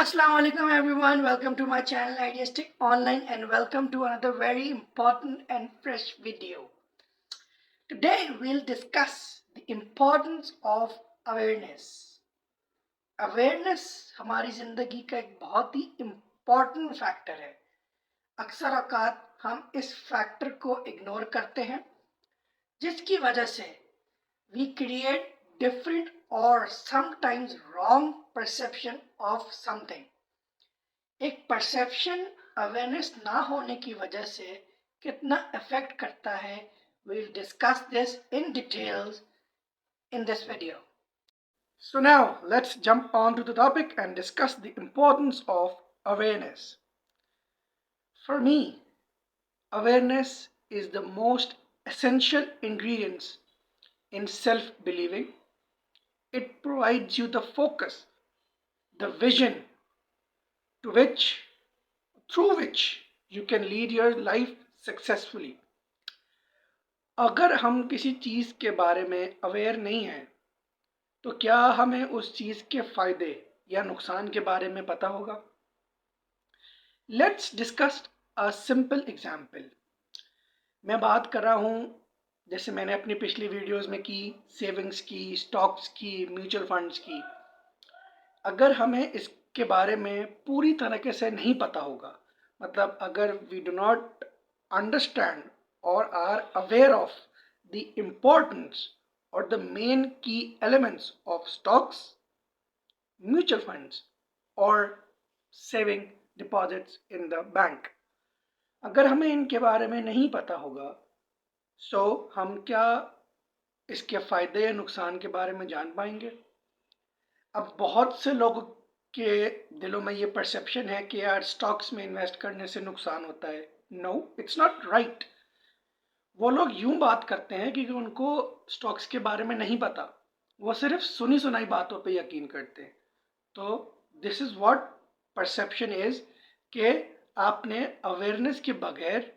Assalamu alaikum everyone, welcome to my channel Ideastic Online and welcome to another very important and fresh video. Today we'll discuss the importance of awareness. Awareness हमारी ज़िंदगी का एक बहुत ही important factor है. अक्सर औकात हम इस फैक्टर को इग्नोर करते हैं, जिसकी वजह से we create different or sometimes wrong perception of something. एक परसेप्शन अवेयरनेस ना होने की वजह से कितना इफेक्ट करता है, we'll discuss this in details in this video. So now let's jump on to the topic and discuss the importance of awareness. For me, awareness is the most essential ingredients in self-believing. It provides you the focus, the vision through which you can lead your life successfully. अगर हम किसी चीज़ के बारे में aware नहीं हैं तो क्या हमें उस चीज़ के फ़ायदे या नुकसान के बारे में पता होगा? Let's discuss a simple example. मैं बात कर रहा हूँ, जैसे मैंने अपनी पिछली वीडियोस में की, सेविंग्स की, स्टॉक्स की, म्यूचुअल फंड्स की. अगर हमें इसके बारे में पूरी तरीके से नहीं पता होगा, मतलब अगर we do not understand or are aware of the importance or the main key elements of stocks, mutual funds or saving deposits in the bank. अगर हमें इनके बारे में नहीं पता होगा, हम क्या इसके फायदे या नुकसान के बारे में जान पाएंगे? अब बहुत से लोगों के दिलों में ये परसेप्शन है कि यार स्टॉक्स में इन्वेस्ट करने से नुकसान होता है. No, it's not right. वो लोग यूं बात करते हैं क्योंकि उनको स्टॉक्स के बारे में नहीं पता, वो सिर्फ सुनी सुनाई बातों पे यकीन करते हैं. तो this is what perception is, कि आपने अवेयरनेस के बगैर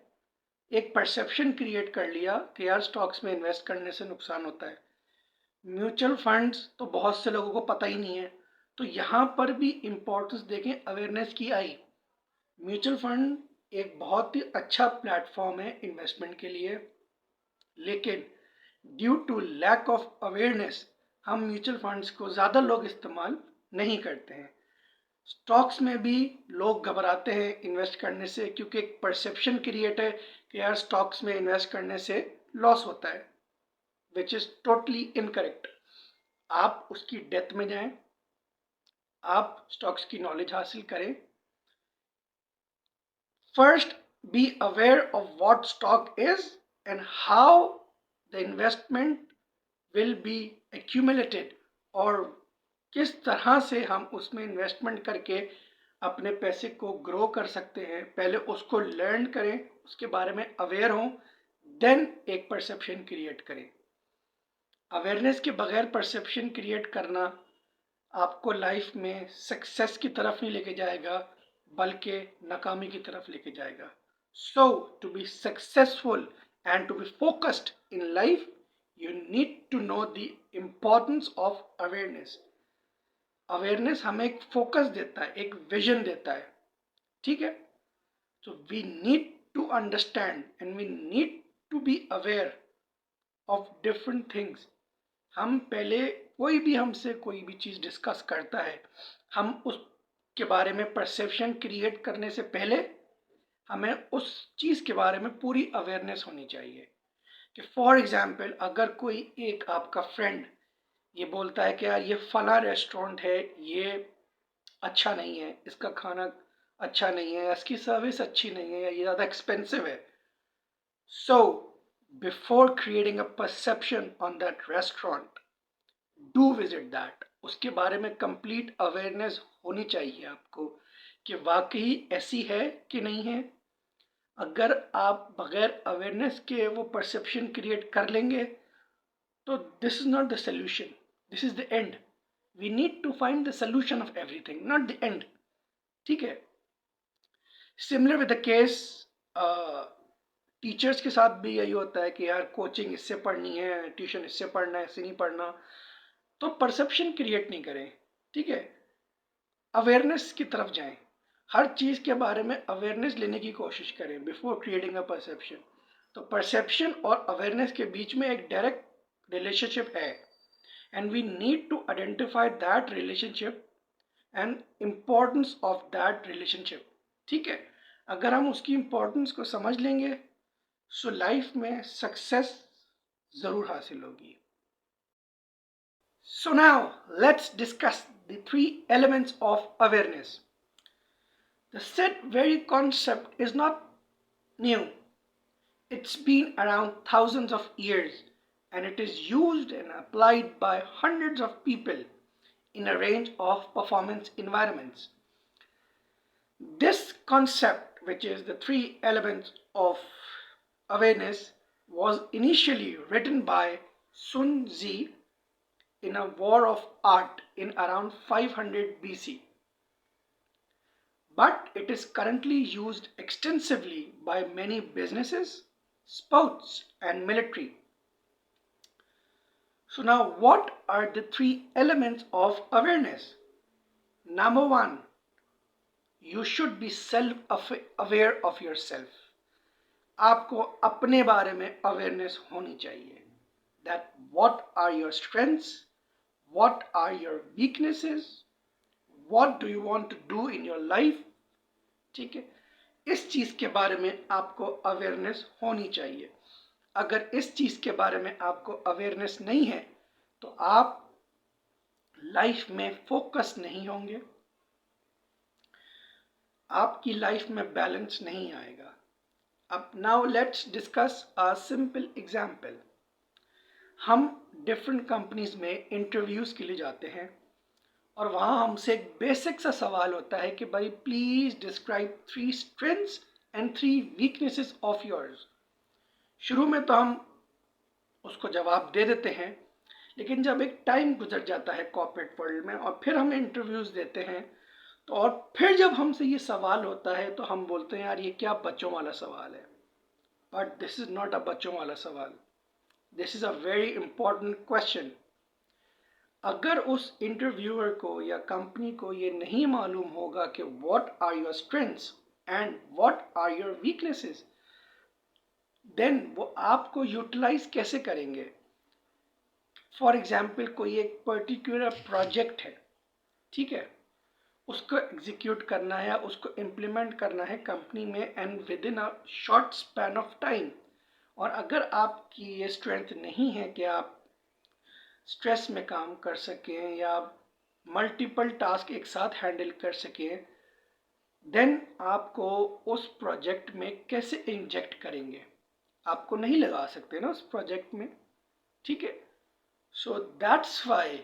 एक परसेप्शन क्रिएट कर लिया कि यार स्टॉक्स में इन्वेस्ट करने से नुकसान होता है. म्यूचुअल फंड्स तो बहुत से लोगों को पता ही नहीं है, तो यहाँ पर भी इम्पोर्टेंस देखें अवेयरनेस की आई. म्यूचुअल फंड एक बहुत ही अच्छा प्लेटफॉर्म है इन्वेस्टमेंट के लिए, लेकिन due to lack of awareness हम म्यूचुअल फंड्स को ज़्यादा लोग इस्तेमाल नहीं करते हैं. स्टॉक्स में भी लोग घबराते हैं इन्वेस्ट करने से, क्योंकि एक परसेप्शन क्रिएट है कि यार स्टॉक्स में इन्वेस्ट करने से लॉस होता है, विच इज़ टोटली इनकरेक्ट. आप उसकी डेप्थ में जाएं, आप स्टॉक्स की नॉलेज हासिल करें. First, be aware of what stock is and how the investment will be accumulated, और किस तरह से हम उसमें इन्वेस्टमेंट करके अपने पैसे को ग्रो कर सकते हैं. पहले उसको लर्न करें, उसके बारे में अवेयर हों, देन एक परसेप्शन क्रिएट करें. अवेयरनेस के बगैर परसेप्शन क्रिएट करना आपको लाइफ में सक्सेस की तरफ नहीं लेके जाएगा, बल्कि नाकामी की तरफ लेके जाएगा. So to be successful and to be focused in life, you need to know the importance of awareness. Awareness हमें एक फोकस देता है, एक विजन देता है. ठीक है? So we need to understand and we need to be aware of different things. हम पहले कोई भी हमसे कोई भी चीज़ डिस्कस करता है, हम उसके बारे में परसेप्शन क्रिएट करने से पहले हमें उस चीज़ के बारे में पूरी अवेयरनेस होनी चाहिए. कि फॉर एग्जांपल, अगर कोई एक आपका फ्रेंड ये बोलता है कि यार ये फला रेस्टोरेंट है, ये अच्छा नहीं है, इसका खाना अच्छा नहीं है, इसकी सर्विस अच्छी नहीं है, या ये ज़्यादा एक्सपेंसिव है. So before creating a perception on that restaurant, do visit that. उसके बारे में कंप्लीट अवेयरनेस होनी चाहिए आपको कि वाकई ऐसी है कि नहीं है. अगर आप बगैर अवेयरनेस के वो परसेप्शन क्रिएट कर लेंगे तो this is not the solution, this is the end. We need to find the solution of everything, not the end. ठीक है? Similar with the case teachers के साथ भी यही होता है कि यार कोचिंग इससे पढ़नी है, ट्यूशन इससे पढ़ना है, ऐसे नहीं पढ़ना. तो परसेप्शन क्रिएट नहीं करें. ठीक है? अवेयरनेस की तरफ जाएं, हर चीज़ के बारे में अवेयरनेस लेने की कोशिश करें बिफोर क्रिएटिंग अ परसेप्शन। तो परसेप्शन और अवेयरनेस के बीच में एक डायरेक्ट रिलेशनशिप है, and we need to identify that relationship and importance of that relationship. ठीक है, अगर हम उसकी इम्पोर्टेंस को समझ लेंगे सो लाइफ में सक्सेस ज़रूर हासिल होगी। So now let's discuss the three elements of awareness. The said very concept is not new. It's been around thousands of years and it is used and applied by hundreds of people in a range of performance environments. This concept, which is the three elements of awareness, was initially written by Sun Tzu in a war of art in around 500 BC. But it is currently used extensively by many businesses, sports, and military. So, now what are the three elements of awareness? Number one, you should be self aware of yourself. आपको अपने बारे में awareness होनी चाहिए, that what are your strengths, what are your weaknesses, what do you want to do in your life. ठीक है, इस चीज़ के बारे में आपको अवेयरनेस होनी चाहिए। अगर इस चीज़ के बारे में आपको अवेयरनेस नहीं है तो आप लाइफ में फोकस नहीं होंगे, आपकी लाइफ में बैलेंस नहीं आएगा। अब now let's discuss a simple example. हम डिफरेंट कंपनीज में इंटरव्यूज़ के लिए जाते हैं और वहाँ हमसे एक बेसिक सा सवाल होता है कि भाई please describe 3 strengths and 3 weaknesses of yours. शुरू में तो हम उसको जवाब दे देते हैं, लेकिन जब एक टाइम गुजर जाता है कॉर्पोरेट वर्ल्ड में और फिर हम इंटरव्यूज़ देते हैं तो और फिर जब हमसे ये सवाल होता है तो हम बोलते हैं यार ये क्या बच्चों वाला सवाल है। But this is not a बच्चों वाला सवाल, this is a very important question. अगर उस इंटरव्यूअर को या कंपनी को ये नहीं मालूम होगा कि what are your strengths and what are your weaknesses, then वो आपको यूटिलाइज कैसे करेंगे। फॉर एग्जाम्पल कोई एक पर्टिकुलर प्रोजेक्ट है, ठीक है, उसको एग्जीक्यूट करना है या उसको इम्प्लीमेंट करना है कंपनी में and with in a short span of time, और अगर आपकी ये स्ट्रेंथ नहीं है कि आप स्ट्रेस में काम कर सकें या मल्टीपल टास्क एक साथ हैंडल कर सकें, देन आपको उस प्रोजेक्ट में कैसे इंजेक्ट करेंगे, आपको नहीं लगा सकते ना उस प्रोजेक्ट में। ठीक है, सो दैट्स वाई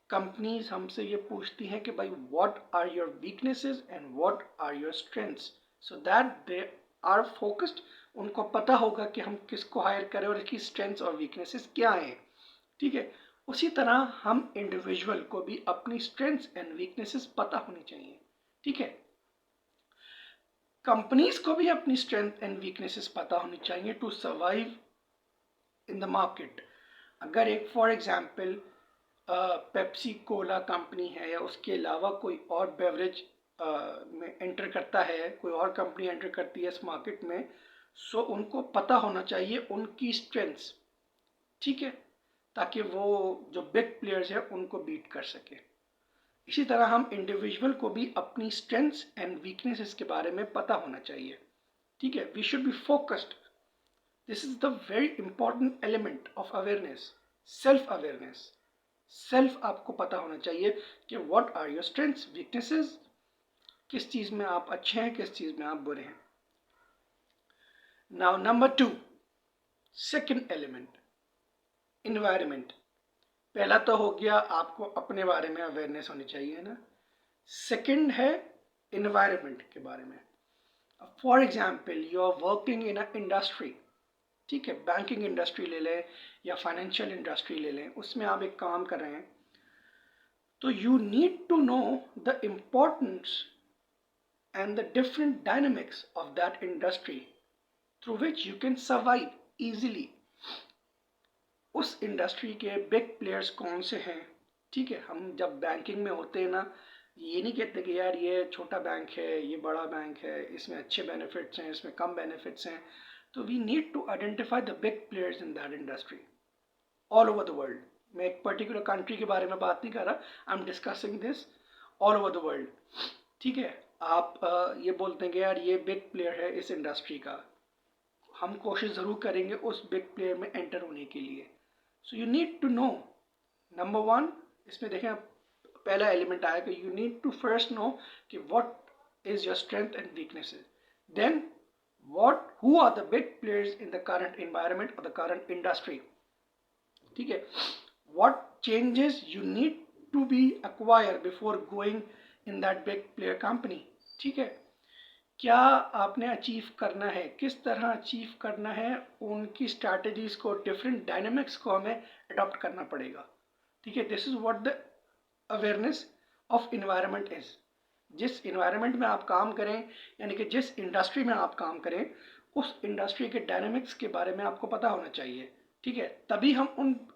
कंपनीज हमसे ये पूछती हैं कि भाई what are your weaknesses and what are your strengths, so that they are focused. उनको पता होगा कि हम किसको हायर करें और इसकी स्ट्रेंथ्स और वीकनेसेस क्या हैं। ठीक है, उसी तरह हम इंडिविजुअल को भी अपनी स्ट्रेंथ्स एंड वीकनेसेस पता होनी चाहिए। ठीक है, कंपनीज को भी अपनी स्ट्रेंथ एंड वीकनेसेस पता होनी चाहिए to survive in the market. अगर एक for example Pepsi Cola company है या उसके अलावा कोई और बेवरेज में एंटर करता है, कोई और कंपनी एंटर करती है इस मार्केट में, सो उनको पता होना चाहिए उनकी स्ट्रेंथ्स। ठीक है, ताकि वो जो बिग प्लेयर्स हैं उनको बीट कर सके। इसी तरह हम इंडिविजुअल को भी अपनी स्ट्रेंथ्स एंड वीकनेसेस के बारे में पता होना चाहिए। ठीक है, we should be focused. This is the very important element of awareness, self awareness. Self आपको पता होना चाहिए कि what are your strengths, weaknesses, किस चीज़ में आप अच्छे हैं, किस चीज़ में आप बुरे हैं। Now number 2, second element, environment. पहला तो हो गया आपको अपने बारे में अवेयरनेस होनी चाहिए ना। सेकंड है इन्वायरमेंट के बारे में। For example you are working in a industry, ठीक है, बैंकिंग इंडस्ट्री ले लें या फाइनेंशियल इंडस्ट्री ले लें, उसमें आप एक काम कर रहे हैं, तो you need to know the importance and the different dynamics of that industry through which you can survive easily. उस इंडस्ट्री के बिग प्लेयर्स कौन से हैं। ठीक है, हम जब बैंकिंग में होते हैं ना, ये नहीं कहते कि यार ये छोटा बैंक है, ये बड़ा बैंक है, इसमें अच्छे बेनिफिट्स हैं, इसमें कम बेनिफिट्स हैं. तो we need to identify the big players in that industry all over the world. मैं एक पर्टिकुलर कंट्री के बारे में बात नहीं कर रहा, I am discussing this all over the world. ठीक है, आप ये बोलते हैं कि यार ये बिग प्लेयर है इस इंडस्ट्री का, हम कोशिश ज़रूर करेंगे उस बिग प्लेयर में एंटर होने के लिए. So you need to know, number one, इसमें देखें पहला एलिमेंट आया कि you need to first know कि what is your strength and weaknesses, then what who are the big players in the current environment और द करंट इंडस्ट्री. ठीक है, what changes you need to be acquire before going in that big player company. ठीक है, क्या आपने achieve करना है, किस तरह अचीव करना है, उनकी स्ट्रैटेजीज को, डिफरेंट डायनेमिक्स को हमें अडॉप्ट करना पड़ेगा. ठीक है, this is what the awareness of environment is. जिस इन्वायरमेंट में आप काम करें, यानी कि जिस इंडस्ट्री में आप काम करें, उस इंडस्ट्री के डायनेमिक्स के बारे में आपको पता होना चाहिए. ठीक है, तभी हम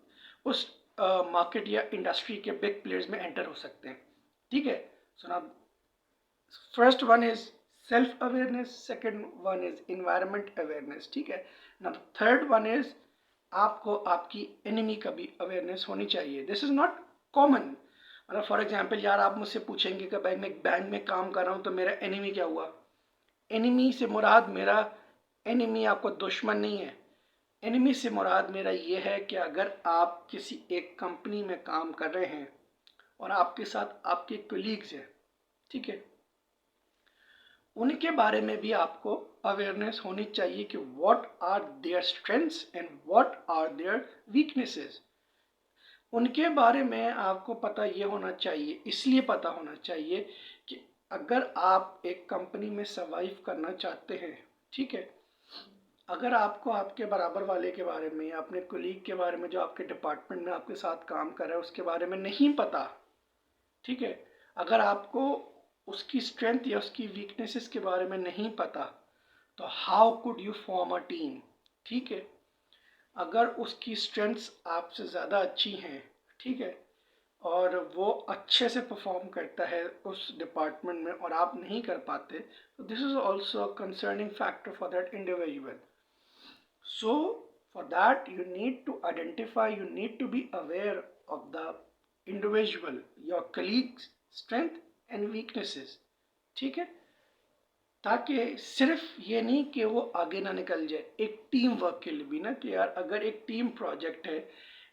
उस मार्केट या इंडस्ट्री के बिग प्लेयर्स में एंटर हो सकते हैं. ठीक है, so now first one is self awareness, second one is environment awareness. ठीक है, नाउ थर्ड वन इज आपको आपकी एनिमी का भी अवेयरनेस होनी चाहिए. This is not common. मतलब फॉर एग्जाम्पल यार आप मुझसे पूछेंगे कि भाई मैं एक बैंक में काम कर रहा हूँ तो मेरा एनिमी क्या हुआ. एनिमी से मुराद, मेरा एनिमी आपको दुश्मन नहीं है. एनिमी से मुराद मेरा ये है कि अगर आप किसी एक कंपनी में काम कर रहे हैं और आपके साथ आपके कोलीग्स हैं, ठीक है, उनके बारे में भी आपको अवेयरनेस होनी चाहिए कि what are their strengths and what are their weaknesses. उनके बारे में आपको पता ये होना चाहिए, इसलिए पता होना चाहिए कि अगर आप एक कंपनी में सर्वाइव करना चाहते हैं, ठीक है, अगर आपको आपके बराबर वाले के बारे में या अपने कोलीग के बारे में जो आपके डिपार्टमेंट में आपके साथ काम कर रहा है उसके बारे में नहीं पता, ठीक है, अगर आपको उसकी स्ट्रेंथ या उसकी वीकनेसेस के बारे में नहीं पता, तो how could you form a team. ठीक है, अगर उसकी स्ट्रेंथ्स आपसे ज़्यादा अच्छी हैं, ठीक है, और वो अच्छे से परफॉर्म करता है उस डिपार्टमेंट में और आप नहीं कर पाते, तो this is also a concerning factor for that individual. So for that you need to identify, you need to be aware of the individual, your colleagues strength and weaknesses. ठीक है, ताकि सिर्फ ये नहीं कि वो आगे ना निकल जाए, एक टीम वर्क के लिए भी ना, कि यार अगर एक टीम प्रोजेक्ट है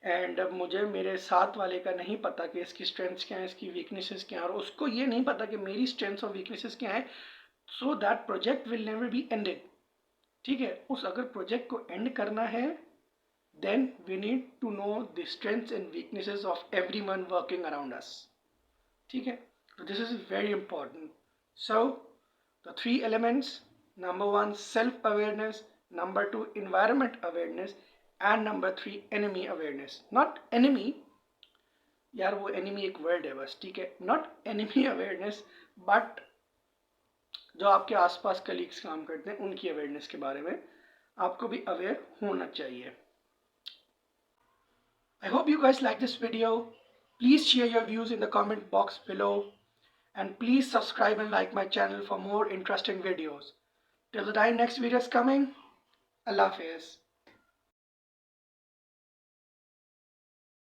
एंड अब मुझे मेरे साथ वाले का नहीं पता कि इसकी स्ट्रेंथ्स क्या है, इसकी वीकनेसेस क्या है, और उसको ये नहीं पता कि मेरी स्ट्रेंथ्स और वीकनेसेस क्या है, so that project will never be ended. ठीक है, उस अगर प्रोजेक्ट को एंड करना है, then we need to know the strengths and weaknesses of everyone working around us. ठीक है, तो this is very important. So the three elements, number one self awareness, number two environment awareness, and number three enemy awareness. Not enemy, यार वो enemy एक word है बस, ठीक है, नॉट एनिमी अवेयरनेस, बट जो आपके आसपास कलीग्स काम करते हैं उनकी अवेयरनेस के बारे में आपको भी अवेयर होना चाहिए. I hope you guys like this video. Please share your views in the comment box below and please subscribe and like my channel for more interesting videos. Till the time next video is coming, Allah Hafiz.